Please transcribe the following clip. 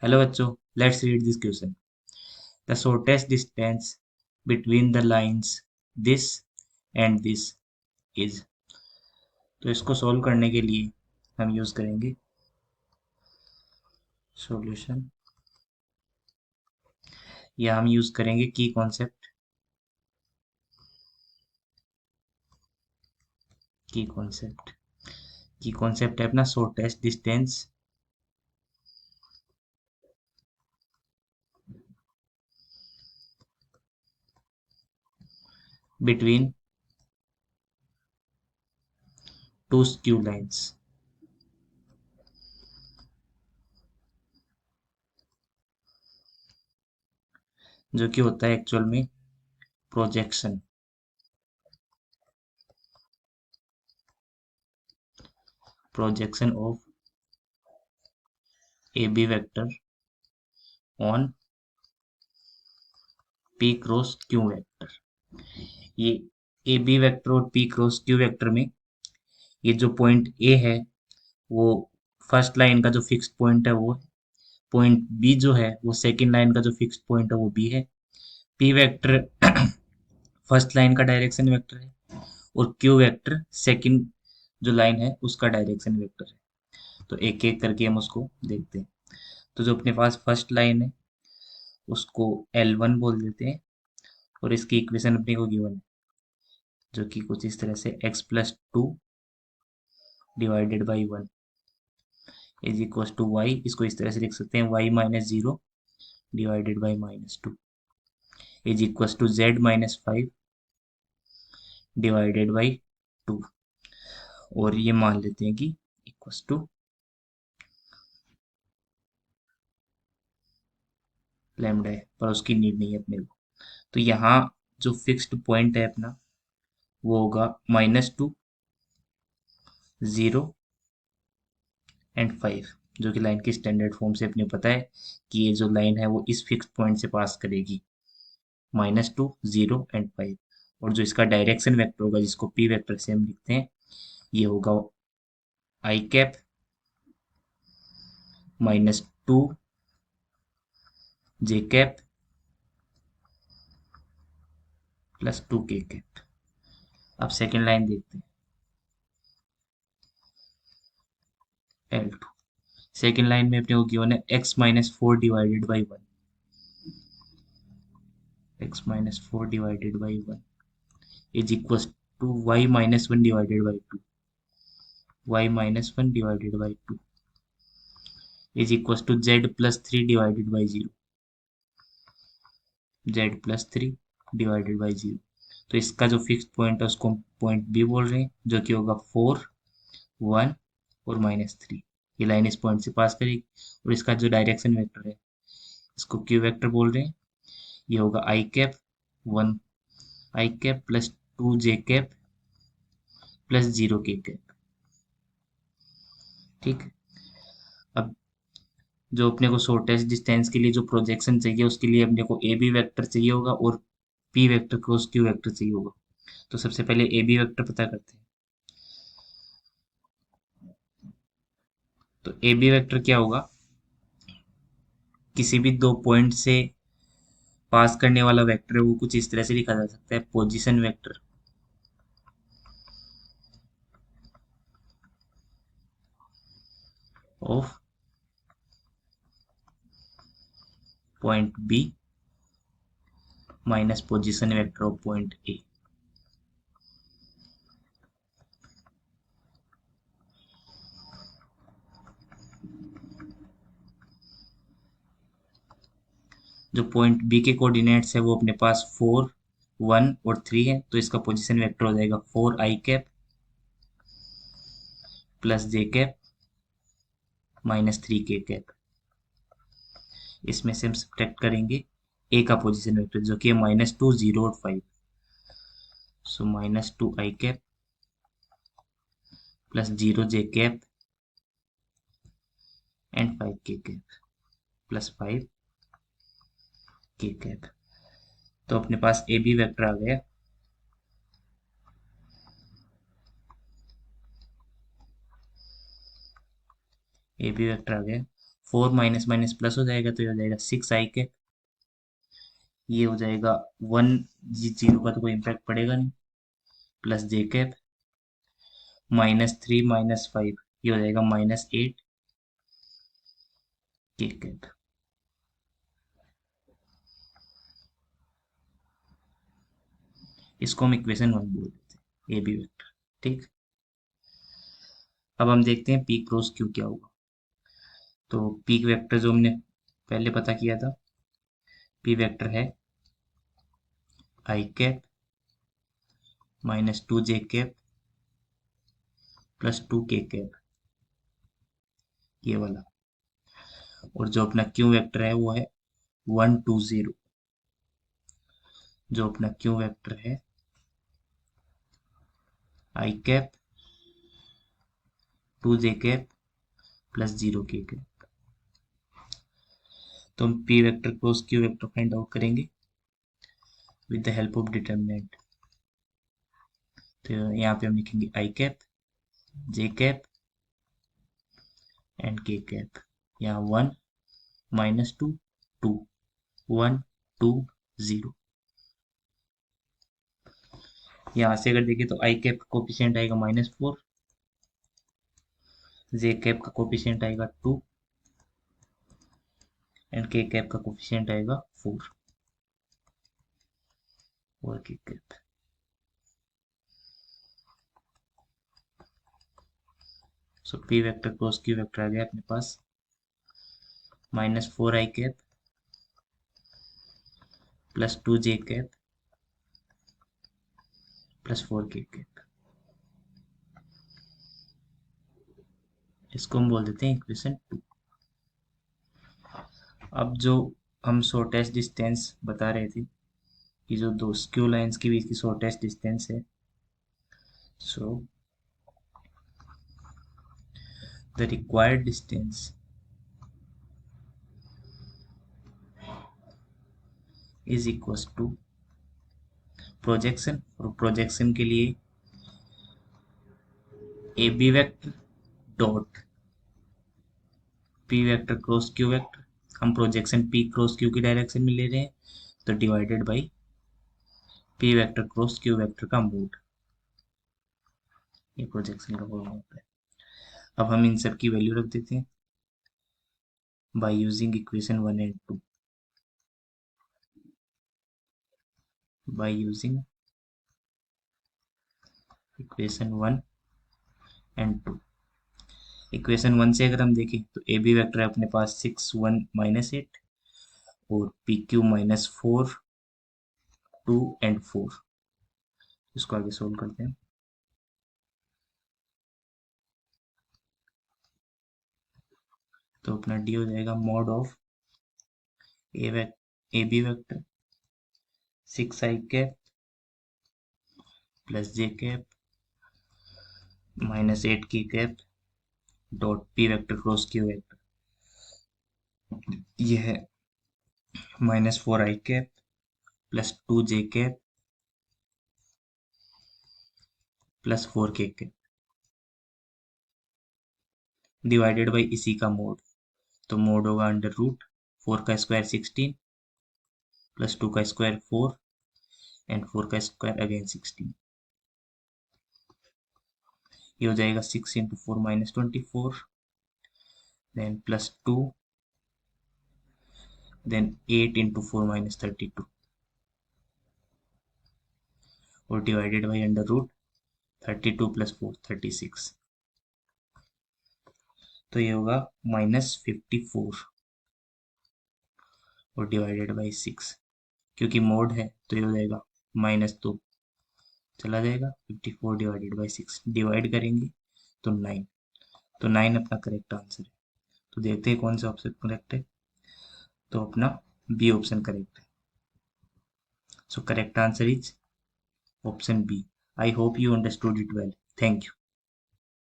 Hello बच्चों, let's read this question. The shortest distance between the lines this and this is. तो इसको solve करने के लिए हम यूज करेंगे सॉल्यूशन, या हम यूज करेंगे की कॉन्सेप्ट। की कॉन्सेप्ट है अपना shortest distance between two skew lines, जो कि होता है एक्चुअल में projection projection of A B vector on P cross Q vector. ये ए बी वेक्टर और पी क्रॉस क्यू वेक्टर में ये जो पॉइंट ए है वो फर्स्ट लाइन का जो फिक्स पॉइंट है वो है। पॉइंट बी जो है वो सेकंड लाइन का जो फिक्स पॉइंट है वो बी है। पी वेक्टर फर्स्ट लाइन का डायरेक्शन वेक्टर है और क्यू वेक्टर सेकंड जो लाइन है उसका डायरेक्शन वेक्टर है। तो एक एक करके हम उसको देखते हैं। तो जो अपने पास फर्स्ट लाइन है उसको L1 बोल देते हैं और इसकी इक्वेशन अपने को गिवन है, जो कि कुछ इस तरह से x+2 divided by 1 is equal to Y. इसको इस तरह से लिख सकते हैं y-0 divided by -2 is equal to z-5 divided by 2। और ये मान लेते हैं कि इक्वल टू लैम्डा है, पर उसकी नीड नहीं है अपने को। तो यहाँ जो फिक्स्ड पॉइंट है अपना वो होगा -2, 0 एंड 5, जो कि लाइन की स्टैंडर्ड फॉर्म से अपने पता है कि ये जो लाइन है वो इस फिक्स्ड पॉइंट से पास करेगी, -2, 0 एंड 5। और जो इसका डायरेक्शन वेक्टर होगा जिसको पी वेक्टर से हम लिखते हैं, ये होगा आई कैप -2 जे कैप +2 के कैप। अब सेकेंड लाइन देखते हैं L2। सेकेंड लाइन में अपने को गिवन है x-4 divided by 1, x-4 divided by 1 is equal to y-1 divided by 2, y-1 divided by 2 is equal to z+3 divided by 0, z+3 divided by 0। तो इसका जो फिक्स पॉइंट है उसको पॉइंट बी बोल रहे हैं, जो कि होगा 4, 1 और -3। ये लाइन इस पॉइंट से पास करेगी। और इसका जो डायरेक्शन वेक्टर है इसको क्यू वेक्टर बोल रहे हैं। ये होगा आई कैप 1 आई कैप +2 जे कैप +0 के कैप। ठीक है। अब जो अपने को शॉर्टेस्ट डिस्टेंस के लिए जो प्रोजेक्शन चाहिए उसके लिए अपने को ए बी वेक्टर चाहिए होगा और P vector cross Q vector चाहिए होगा। तो सबसे पहले ए बी वेक्टर पता करते हैं। तो ए बी वेक्टर क्या होगा? किसी भी दो पॉइंट से पास करने वाला वेक्टर है वो कुछ इस तरह से लिखा जा सकता है, position vector of point B minus position vector of point A. जो पॉइंट बी के कोऑर्डिनेट्स है वो अपने पास 4, 1 और 3 है, तो इसका पोजीशन वेक्टर हो जाएगा 4 आई कैप +j कैप -3 के कैप। इसमें से हम सब्ट्रैक्ट करेंगे ए का पोजीशन वेक्टर जो कि है -2, 0 और 5। सो -2 आई कैप +0 जे कैप एंड 5 के कैप +5 के कैप। तो अपने पास ए बी वेक्टर आ गया। ए बी वेक्टर आ गया 4 माइनस माइनस प्लस हो जाएगा, तो ये हो जाएगा 6 i कैप। ये हो जाएगा 1, जीरो का तो कोई इम्पैक्ट पड़ेगा नहीं, प्लस j कैप -3 -5, ये हो जाएगा -8 k कैप। इसको हम इक्वेशन 1 बोल देते हैं, ए बी वेक्टर। ठीक, अब हम देखते हैं पी क्रॉस क्यू क्या होगा। तो पी वेक्टर जो हमने पहले पता किया था, पी वेक्टर है i cap -2 j cap +2 k cap, ये वाला। और जो अपना क्यू वेक्टर है वो है 1 2 0। जो अपना क्यू वेक्टर है i cap 2 j cap +0 k cap. तो हम P vector cross Q vector find out करेंगे with the help of determinant. तो यहाँ पे हम लिखेंगे i cap j cap and k cap. यहाँ 1 -2 2 1 2 0। यहाँ से अगर देखें तो i कैप का कोफिशिएंट आएगा -4, j कैप का कोफिशिएंट आएगा 2 एंड k कैप का कोफिशिएंट आएगा 4 और k cap. So P vector cross Q vector आ गया अपने पास -4 i cap +2 j cap +4 k cap. इसको हम बोल देते हैं इक्वेशन 2। अब जो हम शॉर्टेस्ट डिस्टेंस बता रहे थे कि जो दो स्क्यू लाइंस के बीच की शॉर्टेस्ट डिस्टेंस है, so the required distance is equal to projection. और प्रोजेक्शन के लिए A B vector dot P vector cross Q vector. हम प्रोजेक्शन पी क्रॉस क्यू की डायरेक्शन में ले रहे हैं, तो divided by P vector cross Q vector का मोड। ये प्रोजेक्शन का फॉर्मूला होता है। अब हम इन सब की वैल्यू रख देते हैं by using equation 1 and 2। By using equation 1 and 2। Equation 1 से अगर हम देखें तो ए बी वेक्टर है अपने पास 6 1 -8 और पी क्यू -4 2 एंड 4। इसको आगे सोल्व करते हैं। तो अपना डी हो जाएगा mod of A B vector 6 i cap +j cap -8 k cap dot P vector cross Q vector. ये है -4 i cap +2 j cap +4 k cap divided by इसी का मोड। तो मोड होगा √4 का स्क्वायर 16 +2 का स्क्वायर 4 एंड 4 का स्क्वायर अगेन 16। ये हो जाएगा 6 × 4 -24 देन +2 देन 8 × 4 -32 और डिवाइडेड बाई √32 + 4 36। तो ये होगा -54 और डिवाइडेड बाई 6। क्योंकि मोड है तो ये हो जाएगा माइनस, तो चला जाएगा 54 डिवाइडेड बाई 6 डिवाइड करेंगे तो 9। तो 9 अपना करेक्ट आंसर है। तो देखते हैं कौन सा ऑप्शन करेक्ट है। तो अपना बी ऑप्शन करेक्ट है। So correct answer is option B. I hope you understood it well. Thank you.